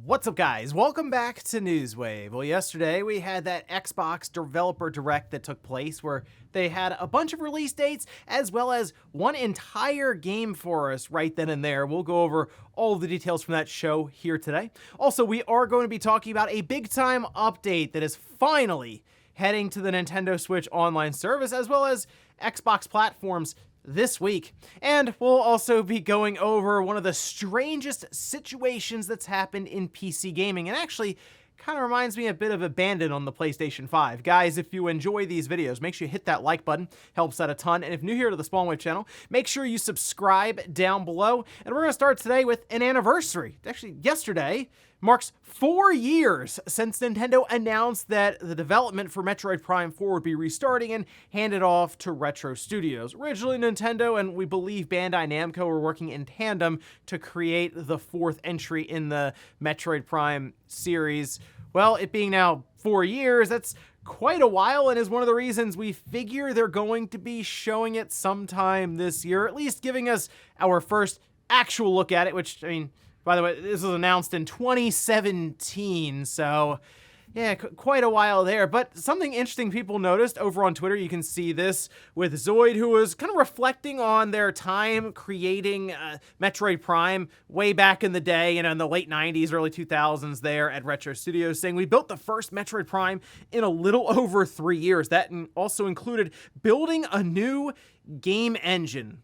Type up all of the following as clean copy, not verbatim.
What's up, guys? Welcome back to Newswave. Well, yesterday we had that Xbox Developer Direct that took place where they had a bunch of release dates as well as one entire game for us right then and there. We'll go over all of the details from that show here today. Also, we are going to be talking about a big-time update that is finally heading to the Nintendo Switch online service as well as Xbox platforms this week. And we'll also be going over one of the strangest situations that's happened in PC gaming, and actually kind of reminds me a bit of Abandon on the PlayStation 5. Guys, if you enjoy these videos, make sure you hit that like button, helps out a ton. And if new here to the Spawnwave channel, make sure you subscribe down below. And we're going to start today with an anniversary. Actually, yesterday marks 4 years since Nintendo announced that the development for Metroid Prime 4 would be restarting and handed off to Retro Studios. Originally, Nintendo and we believe Bandai Namco were working in tandem to create the fourth entry in the Metroid Prime series. Well, it being now 4 years, that's quite a while and is one of the reasons we figure they're going to be showing it sometime this year, at least giving us our first actual look at it, which, I mean, by the way, this was announced in 2017, so yeah, quite a while there. But something interesting people noticed over on Twitter, you can see this with Zoid, who was kind of reflecting on their time creating Metroid Prime way back in the day, in the late 90s, early 2000s there at Retro Studios, saying, "We built the first Metroid Prime in a little over 3 years. That also included building a new game engine."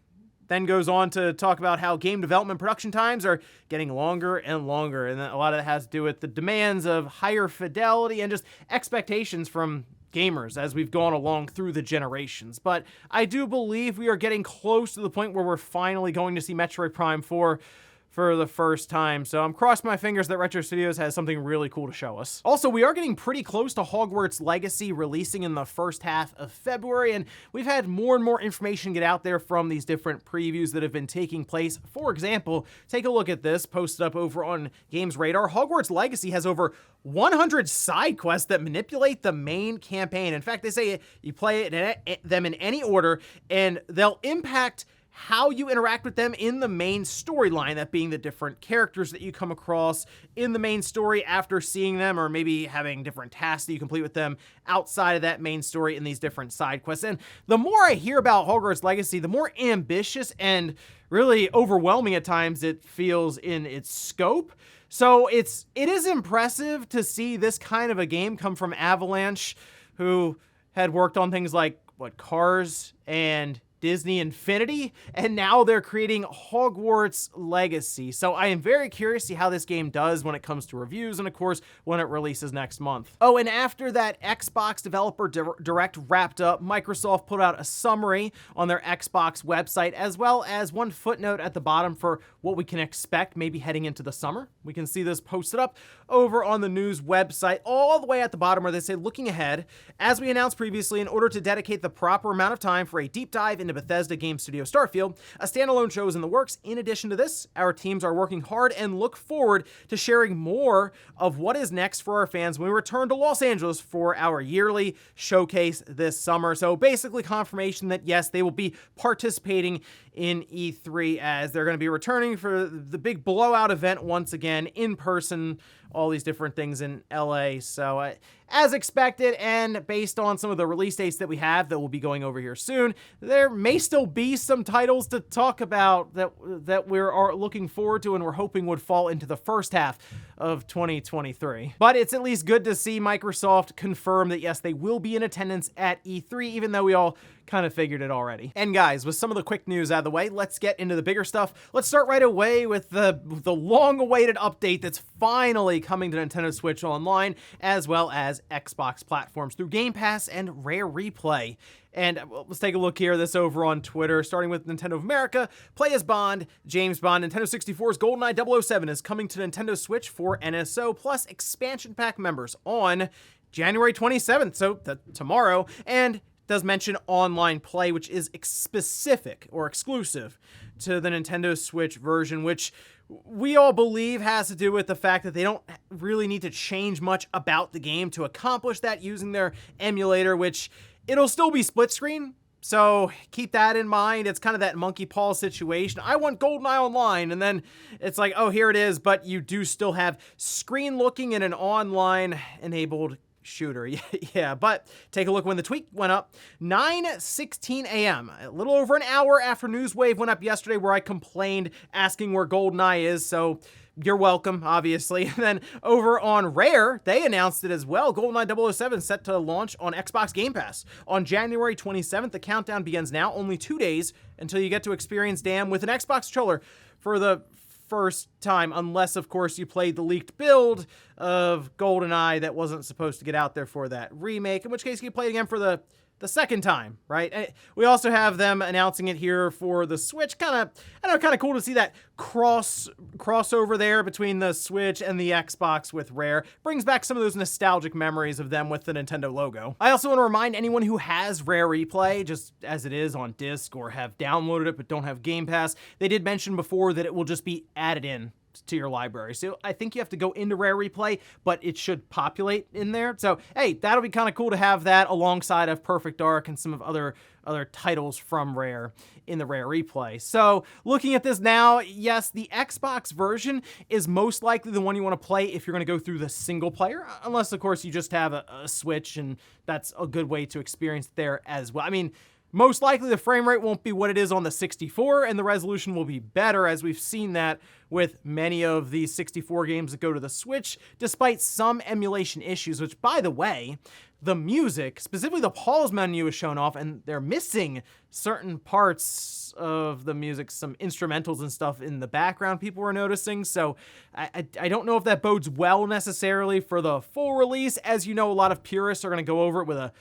Then goes on to talk about how game development production times are getting longer and longer, and a lot of that has to do with the demands of higher fidelity and just expectations from gamers as we've gone along through the generations. But I do believe we are getting close to the point where we're finally going to see Metroid Prime 4 for the first time, so I'm crossing my fingers that Retro Studios has something really cool to show us. Also, we are getting pretty close to Hogwarts Legacy releasing in the first half of February, and we've had more and more information get out there from these different previews that have been taking place. For example, take a look at this, posted up over on Games Radar. Hogwarts Legacy has over 100 side quests that manipulate the main campaign. In fact, they say you play them in any order, and they'll impact how you interact with them in the main storyline, that being the different characters that you come across in the main story after seeing them, or maybe having different tasks that you complete with them outside of that main story in these different side quests. And the more I hear about Hogwarts Legacy, the more ambitious and really overwhelming at times it feels in its scope. So it is impressive to see this kind of a game come from Avalanche, who had worked on things like, Cars and Disney Infinity, and now they're creating Hogwarts Legacy. So I am very curious to see how this game does when it comes to reviews and, of course, when it releases next month. Oh, and after that Xbox Developer Direct wrapped up, Microsoft put out a summary on their Xbox website, as well as one footnote at the bottom for what we can expect maybe heading into the summer. We can see this posted up over on the news website all the way at the bottom where they say, "Looking ahead, as we announced previously, in order to dedicate the proper amount of time for a deep dive into Bethesda game studio Starfield, a standalone show is in the works. In addition to this, our teams are working hard and look forward to sharing more of what is next for our fans when we return to Los Angeles for our yearly showcase this summer." So basically confirmation that yes, they will be participating in E3 as they're going to be returning for the big blowout event once again in person, all these different things in LA. So as expected, and based on some of the release dates that we have that we'll be going over here soon, there may still be some titles to talk about that we're looking forward to and we're hoping would fall into the first half of 2023. But it's at least good to see Microsoft confirm that yes, they will be in attendance at E3, even though we all kind of figured it already. And guys, with some of the quick news out of the way, let's get into the bigger stuff. Let's start right away with the long-awaited update that's finally coming to Nintendo Switch Online, as well as Xbox platforms through Game Pass and Rare Replay. And let's take a look here, this over on Twitter, starting with Nintendo of America. Play as Bond, James Bond. Nintendo 64's GoldenEye 007 is coming to Nintendo Switch for NSO, plus expansion pack members on January 27th, so tomorrow, and does mention online play, which is specific or exclusive to the Nintendo Switch version, which we all believe has to do with the fact that they don't really need to change much about the game to accomplish that using their emulator, which it'll still be split screen, So keep that in mind. It's kind of that monkey paw situation. I want GoldenEye Online, and then it's like, oh, here it is, but you do still have screen looking in an online enabled shooter. Yeah, but take a look when the tweet went up. 9:16 a.m., a little over an hour after Newswave went up yesterday, where I complained asking where GoldenEye is, so you're welcome, obviously. And then over on Rare, they announced it as well. GoldenEye 007 set to launch on Xbox Game Pass on January 27th. The countdown begins now, only 2 days until you get to experience Dan with an Xbox controller for the first time, unless, of course, you played the leaked build of GoldenEye that wasn't supposed to get out there for that remake, in which case you play it again for the second time, right? We also have them announcing it here for the Switch. Kind of cool to see that crossover there between the Switch and the Xbox with Rare. Brings back some of those nostalgic memories of them with the Nintendo logo. I also want to remind anyone who has Rare Replay, just as it is on disc, or have downloaded it but don't have Game Pass, they did mention before that it will just be added in to your library. So I think you have to go into Rare Replay, but it should populate in there. So, hey, that'll be kind of cool to have that alongside of Perfect Dark and some of other titles from Rare in the Rare Replay. So looking at this now, yes, the Xbox version is most likely the one you want to play if you're going to go through the single player, unless, of course, you just have a Switch, and that's a good way to experience it there as well. I mean, most likely the frame rate won't be what it is on the 64, and the resolution will be better, as we've seen that with many of these 64 games that go to the Switch, despite some emulation issues, which, by the way, the music, specifically the pause menu, is shown off, and they're missing certain parts of the music, some instrumentals and stuff in the background people were noticing, so I don't know if that bodes well necessarily for the full release. As you know, a lot of purists are going to go over it with a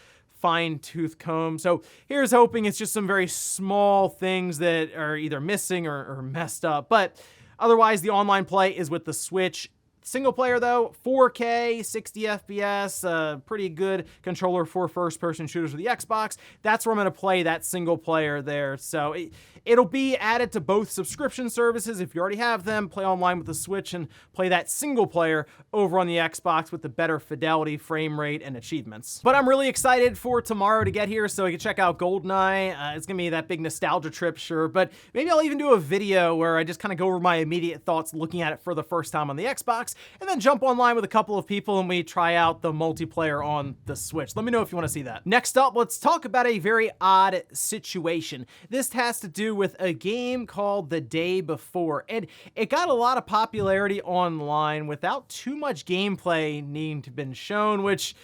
fine-tooth comb. So here's hoping it's just some very small things that are either missing or messed up. But otherwise, the online play is with the Switch. Single player, though, 4K, 60 FPS, pretty good controller for first-person shooters with the Xbox. That's where I'm going to play that single player there. So it'll be added to both subscription services. If you already have them, play online with the Switch and play that single player over on the Xbox with the better fidelity, frame rate, and achievements. But I'm really excited for tomorrow to get here so I can check out GoldenEye. It's going to be that big nostalgia trip, sure, but maybe I'll even do a video where I just kind of go over my immediate thoughts looking at it for the first time on the Xbox, and then jump online with a couple of people and we try out the multiplayer on the Switch. Let me know if you want to see that. Next up, let's talk about a very odd situation. This has to do with a game called The Day Before, and it got a lot of popularity online without too much gameplay needing to have been shown, which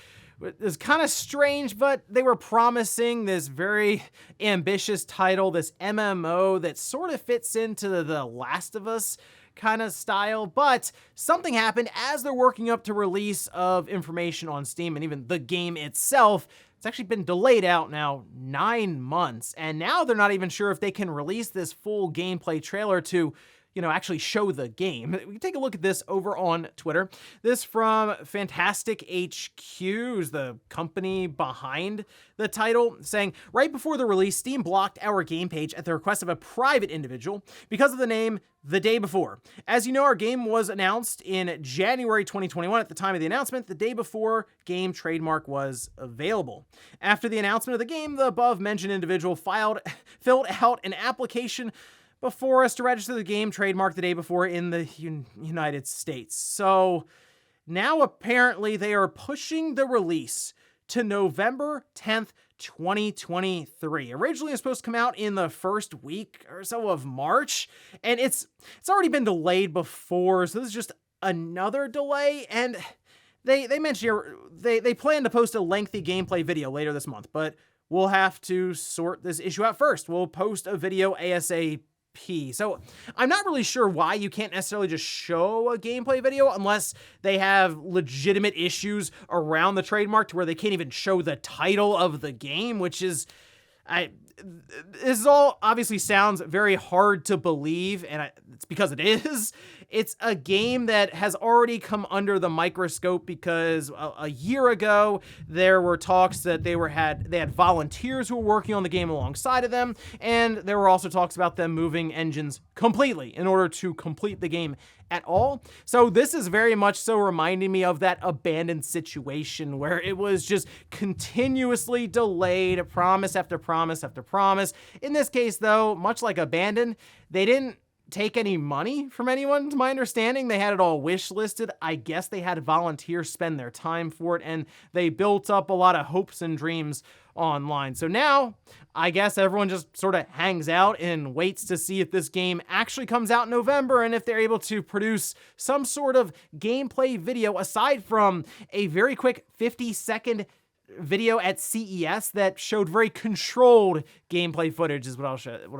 is kind of strange, but they were promising this very ambitious title, this MMO that sort of fits into the Last of Us kind of style, but something happened as they're working up to release of information on Steam, and even the game itself, it's actually been delayed out now 9 months, and now they're not even sure if they can release this full gameplay trailer to, you know, actually show the game. We can take a look at this over on Twitter. This from Fantastic HQ, who's the company behind the title, saying, right before the release, Steam blocked our game page at the request of a private individual because of the name The Day Before. As you know, our game was announced in January 2021. At the time of the announcement, The Day Before game trademark was available. After the announcement of the game, the above-mentioned individual filled out an application before us to register the game trademark The Day Before in the United States. So now apparently they are pushing the release to November 10th, 2023. Originally, it was supposed to come out in the first week or so of March, and it's already been delayed before, so this is just another delay. And they mentioned here they plan to post a lengthy gameplay video later this month, but we'll have to sort this issue out first. We'll post a video ASAP. So I'm not really sure why you can't necessarily just show a gameplay video unless they have legitimate issues around the trademark to where they can't even show the title of the game, which is, this all obviously sounds very hard to believe, and it's because it is. it's a game that has already come under the microscope because a year ago there were talks that they had volunteers who were working on the game alongside of them, and there were also talks about them moving engines completely in order to complete the game at all. So this is very much so reminding me of that abandoned situation where it was just continuously delayed, promise after promise after promise. In this case though, much like Abandoned, they didn't take any money from anyone, to my understanding. They had it all wish listed. I guess they had volunteers spend their time for it, and they built up a lot of hopes and dreams online. So now, I guess everyone just sort of hangs out and waits to see if this game actually comes out in November and if they're able to produce some sort of gameplay video aside from a very quick 50-second video at CES that showed very controlled gameplay footage is what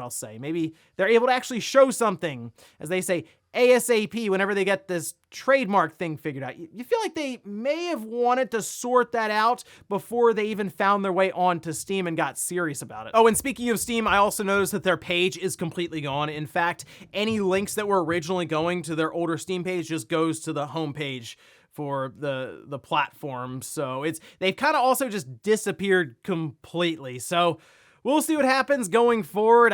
I'll say. Maybe they're able to actually show something, as they say, ASAP whenever they get this trademark thing figured out. You feel like they may have wanted to sort that out before they even found their way onto Steam and got serious about it. Oh, and speaking of Steam, I also noticed that their page is completely gone. In fact, any links that were originally going to their older Steam page just goes to the homepage for the platform. So they've kind of also just disappeared completely. So we'll see what happens going forward.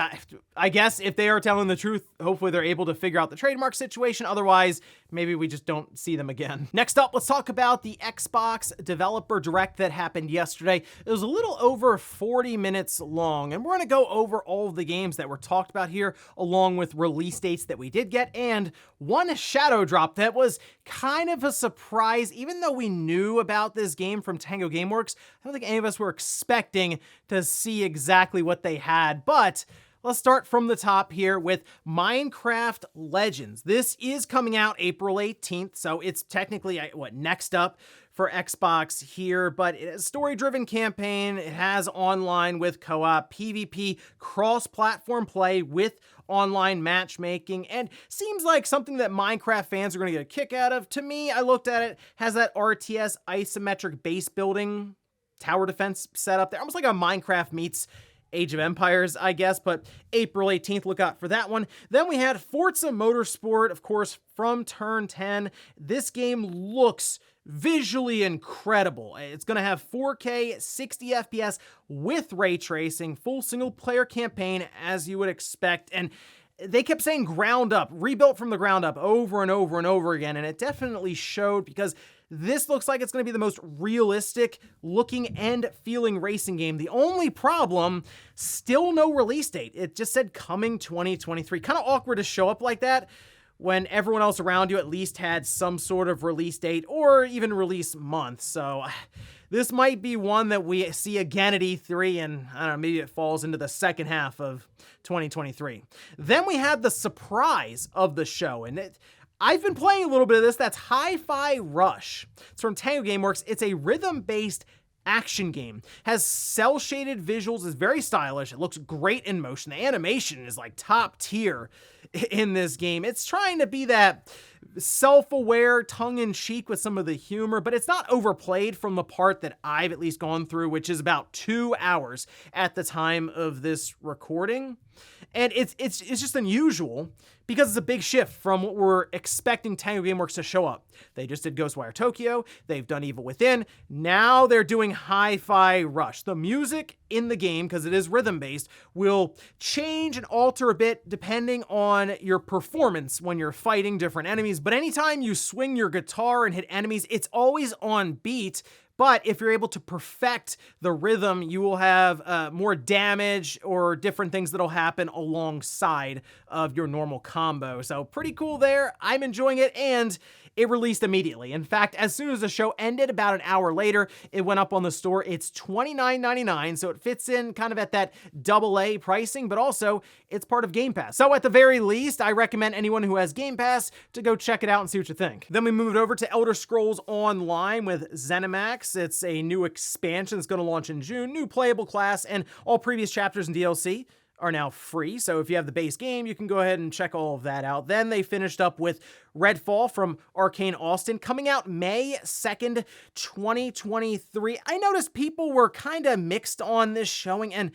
I guess if they are telling the truth, hopefully they're able to figure out the trademark situation. Otherwise, maybe we just don't see them again. Next up, let's talk about the Xbox Developer Direct that happened yesterday. It was a little over 40 minutes long, and we're going to go over all of the games that were talked about here, along with release dates that we did get, and one shadow drop that was kind of a surprise. Even though we knew about this game from Tango Gameworks, I don't think any of us were expecting to see exactly what they had, but let's start from the top here with Minecraft Legends. This is coming out April 18th, so it's technically, next up for Xbox here, but it's a story-driven campaign. It has online with co-op, PvP, cross-platform play with online matchmaking, and seems like something that Minecraft fans are going to get a kick out of. To me, I looked at it, has that RTS isometric base building, tower defense setup there, almost like a Minecraft meets Age of Empires, I guess, but April 18th, look out for that one. Then we had Forza Motorsport, of course, from Turn 10. This game looks visually incredible. It's going to have 4K, 60 FPS with ray tracing, full single-player campaign, as you would expect, and they kept saying ground up, rebuilt from the ground up over and over and over again, and it definitely showed because this looks like it's going to be the most realistic looking and feeling racing game. The only problem, still no release date. It just said coming 2023. Kind of awkward to show up like that when everyone else around you at least had some sort of release date or even release month. So this might be one that we see again at E3, and I don't know, maybe it falls into the second half of 2023. Then we had the surprise of the show, and I've been playing a little bit of this. That's Hi-Fi Rush. It's from Tango Gameworks. It's a rhythm-based action game. Has cel-shaded visuals, is very stylish. It looks great in motion. The animation is like top tier in this game. It's trying to be that self-aware, tongue-in-cheek with some of the humor, but it's not overplayed from the part that I've at least gone through, which is about 2 hours at the time of this recording. And it's just unusual because it's a big shift from what we're expecting Tango Gameworks to show up. They just did Ghostwire Tokyo, they've done Evil Within, now they're doing Hi-Fi Rush. The music in the game, because it is rhythm-based, will change and alter a bit depending on your performance when you're fighting different enemies, but anytime you swing your guitar and hit enemies, it's always on beat. But if you're able to perfect the rhythm, you will have more damage or different things that'll happen alongside of your normal combo. So pretty cool there. I'm enjoying it, and it released immediately. In fact, as soon as the show ended, about an hour later, it went up on the store. It's $29.99, so it fits in kind of at that AA pricing, but also it's part of Game Pass. So at the very least, I recommend anyone who has Game Pass to go check it out and see what you think. Then we moved over to Elder Scrolls Online with ZeniMax. It's a new expansion that's going to launch in June, new playable class, and all previous chapters and DLC are now free. So if you have the base game, you can go ahead and check all of that out. Then they finished up with Redfall from Arcane Austin, coming out May 2nd, 2023. I noticed people were kind of mixed on this showing, and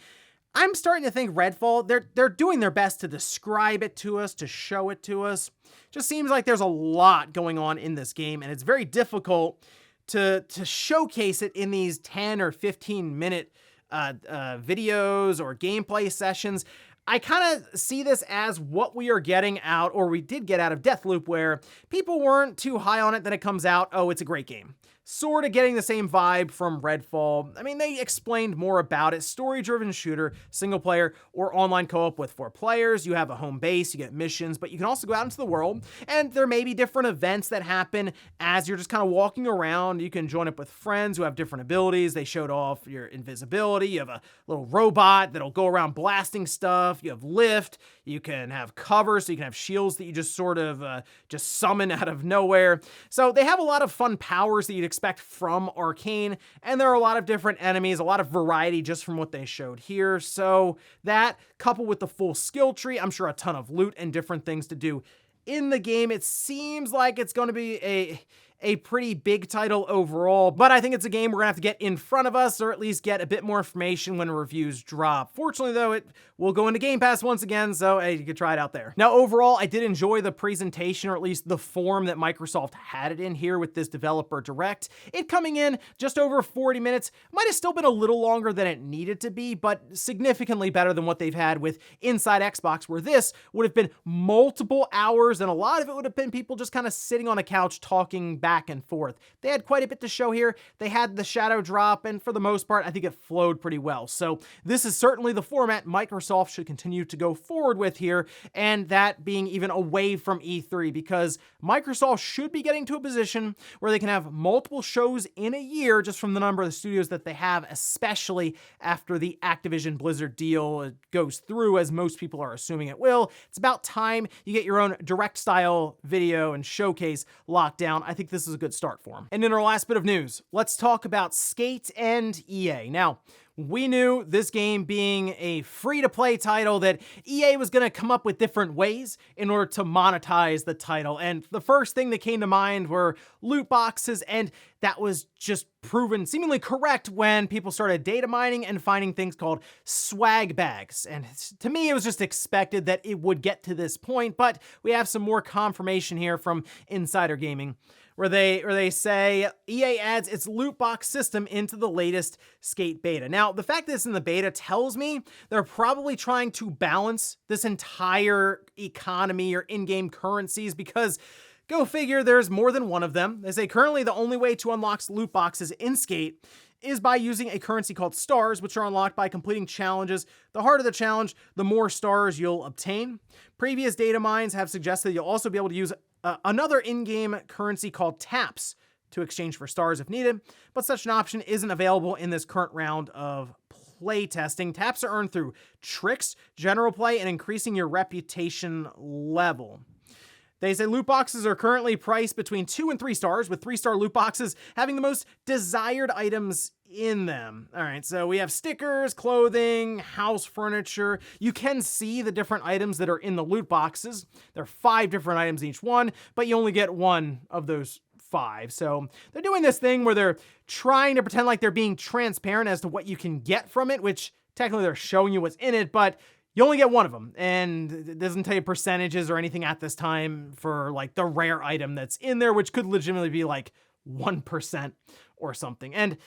I'm starting to think Redfall, they're doing their best to describe it to us, to show it to us. Just seems like there's a lot going on in this game, and it's very difficult to showcase it in these 10 or 15-minute videos or gameplay sessions. I kind of see this as what we are getting out, or we did get out of Deathloop, where people weren't too high on it, then it comes out, oh, it's a great game. Sort of getting the same vibe from Redfall. I mean, they explained more about it. Story-driven shooter, single player, or online co-op with 4 players. You have a home base, you get missions, but you can also go out into the world, and there may be different events that happen as you're just kind of walking around. You can join up with friends who have different abilities. They showed off your invisibility. You have a little robot that'll go around blasting stuff. You have lift. You can have cover, so you can have shields that you just sort of just summon out of nowhere. So they have a lot of fun powers that you'd expect from Arcane, and there are a lot of different enemies, a lot of variety just from what they showed here. So that, coupled with the full skill tree, I'm sure a ton of loot and different things to do in the game, it seems like it's going to be a pretty big title overall, but I think it's a game we're gonna have to get in front of us, or at least get a bit more information when reviews drop. Fortunately though, it will go into Game Pass once again, so hey, you can try it out there. Now overall, I did enjoy the presentation, or at least the form that Microsoft had it in here with this developer direct. It coming in just over 40 minutes, might have still been a little longer than it needed to be, but significantly better than what they've had with Inside Xbox, where this would have been multiple hours, and a lot of it would have been people just kind of sitting on a couch talking back and forth. They had quite a bit to show here. They had the shadow drop, and for the most part, I think it flowed pretty well. So this is certainly the format Microsoft should continue to go forward with here, and that being even away from E3, because Microsoft should be getting to a position where they can have multiple shows in a year just from the number of the studios that they have, especially after the Activision Blizzard deal goes through, as most people are assuming it will. It's about time you get your own direct style video and showcase locked down. I think this is a good start for them. And in our last bit of news, let's talk about Skate and EA. Now, we knew this game being a free-to-play title that EA was going to come up with different ways in order to monetize the title. And the first thing that came to mind were loot boxes, and that was just proven seemingly correct when people started data mining and finding things called swag bags. And to me, it was just expected that it would get to this point, but we have some more confirmation here from Insider Gaming, where they say EA adds its loot box system into the latest Skate beta. Now, the fact that it's in the beta tells me they're probably trying to balance this entire economy or in-game currencies, because go figure, there's more than one of them. They say currently the only way to unlock loot boxes in Skate is by using a currency called stars, which are unlocked by completing challenges. The harder the challenge, the more stars you'll obtain. Previous data mines have suggested you'll also be able to use another in-game currency called taps to exchange for stars if needed, but such an option isn't available in this current round of play testing. Taps are earned through tricks, general play, and increasing your reputation level. They say loot boxes are currently priced between 2 and 3 stars, with 3-star loot boxes having the most desired items in them. All right, so we have stickers, clothing, house furniture. You can see the different items that are in the loot boxes. There are 5 different items in each one, but you only get one of those 5. So they're doing this thing where they're trying to pretend like they're being transparent as to what you can get from it, which technically they're showing you what's in it, but you only get one of them, and it doesn't tell you percentages or anything at this time for like the rare item that's in there, which could legitimately be like 1% or something. And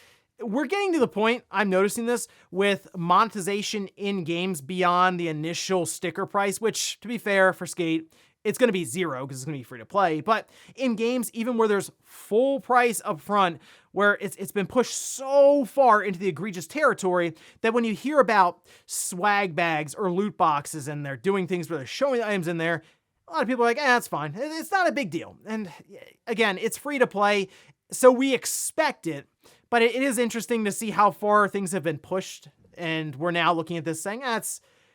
we're getting to the point, I'm noticing this, with monetization in games beyond the initial sticker price, which, to be fair, for Skate, it's going to be 0 because it's going to be free to play. But in games, even where there's full price up front, where it's been pushed so far into the egregious territory that when you hear about swag bags or loot boxes and they're doing things where they're showing the items in there, a lot of people are like, that's fine. It's not a big deal. And again, it's free to play, so we expect it. But it is interesting to see how far things have been pushed, and we're now looking at this saying,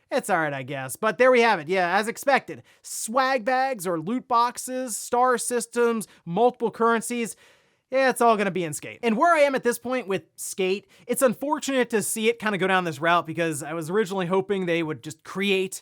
it's all right, I guess. But there we have it. Yeah, as expected. Swag bags or loot boxes, star systems, multiple currencies. Yeah, it's all going to be in Skate. And where I am at this point with Skate, it's unfortunate to see it kind of go down this route, because I was originally hoping they would just create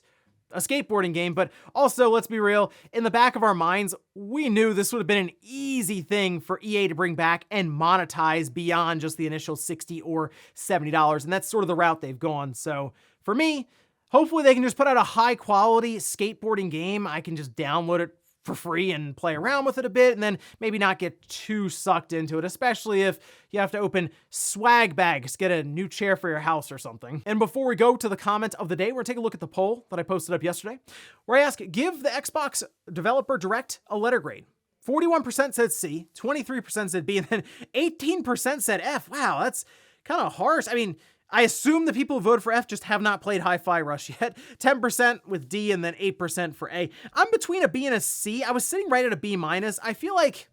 a skateboarding game, but also, let's be real, in the back of our minds, we knew this would have been an easy thing for EA to bring back and monetize beyond just the initial $60 or $70, and that's sort of the route they've gone. So for me, hopefully they can just put out a high quality skateboarding game. I can just download it for free and play around with it a bit, and then maybe not get too sucked into it, especially if you have to open swag bags, get a new chair for your house or something. And before we go to the comment of the day, we're gonna take a look at the poll that I posted up yesterday, where I asked, give the Xbox Developer Direct a letter grade. 41% said C, 23% said B, and then 18% said F. Wow, that's kind of harsh. I mean, I assume the people who voted for F just have not played Hi-Fi Rush yet. 10% with D and then 8% for A. I'm between a B and a C. I was sitting right at a B-. I feel like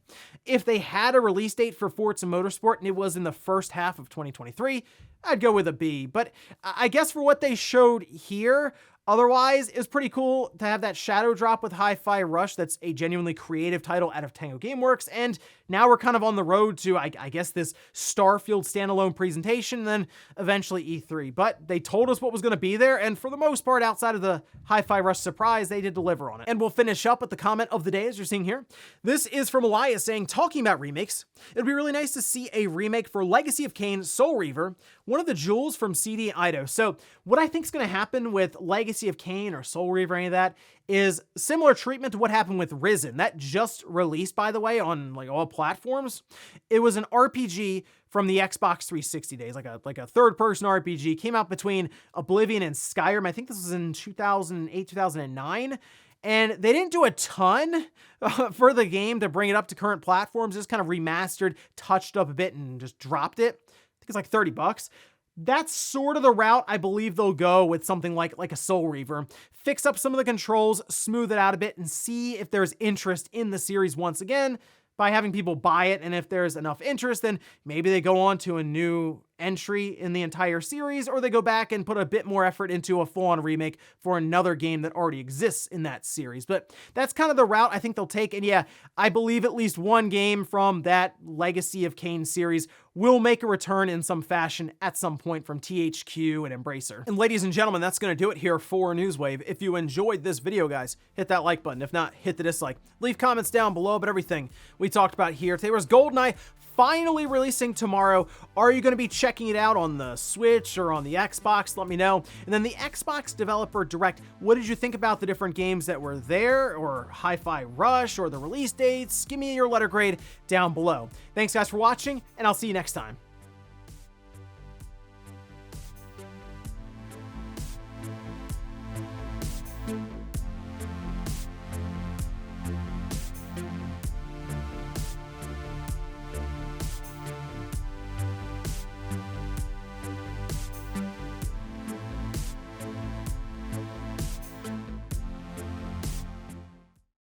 if they had a release date for Forza Motorsport and it was in the first half of 2023, I'd go with a B. But I guess for what they showed here, otherwise, it was pretty cool to have that shadow drop with Hi-Fi Rush. That's a genuinely creative title out of Tango Gameworks. And now we're kind of on the road to, I guess, this Starfield standalone presentation, and then eventually E3. But they told us what was going to be there, and for the most part, outside of the Hi-Fi Rush surprise, they did deliver on it. And we'll finish up with the comment of the day, as you're seeing here. This is from Elias saying, talking about remakes, it'd be really nice to see a remake for Legacy of Kain Soul Reaver, one of the jewels from CD and Eido. So what I think is going to happen with Legacy of Kain or Soul Reaver, any of that, is similar treatment to what happened with Risen. That just released, by the way, on like all platforms. It was an RPG from the Xbox 360 days, like a third-person RPG. Came out between Oblivion and Skyrim. I think this was in 2008, 2009. And they didn't do a ton for the game to bring it up to current platforms. Just kind of remastered, touched up a bit, and just dropped it. I think it's like $30. That's sort of the route I believe they'll go with something like a Soul Reaver. Fix up some of the controls, smooth it out a bit, and see if there's interest in the series once again by having people buy it. And if there's enough interest, then maybe they go on to a new entry in the entire series, or they go back and put a bit more effort into a full-on remake for another game that already exists in that series. But that's kind of the route I think they'll take. And yeah, I believe at least one game from that Legacy of Kain series will make a return in some fashion at some point from THQ and Embracer. And ladies and gentlemen, that's going to do it here for Newswave. If you enjoyed this video, guys, hit that like button. If not, hit the dislike. Leave comments down below about everything we talked about here. Today was GoldenEye finally releasing tomorrow. Are you going to be checking it out on the Switch or on the Xbox? Let me know. And then the Xbox Developer Direct, what did you think about the different games that were there, or Hi-Fi Rush, or the release dates? Give me your letter grade down below. Thanks guys for watching, and I'll see you next time.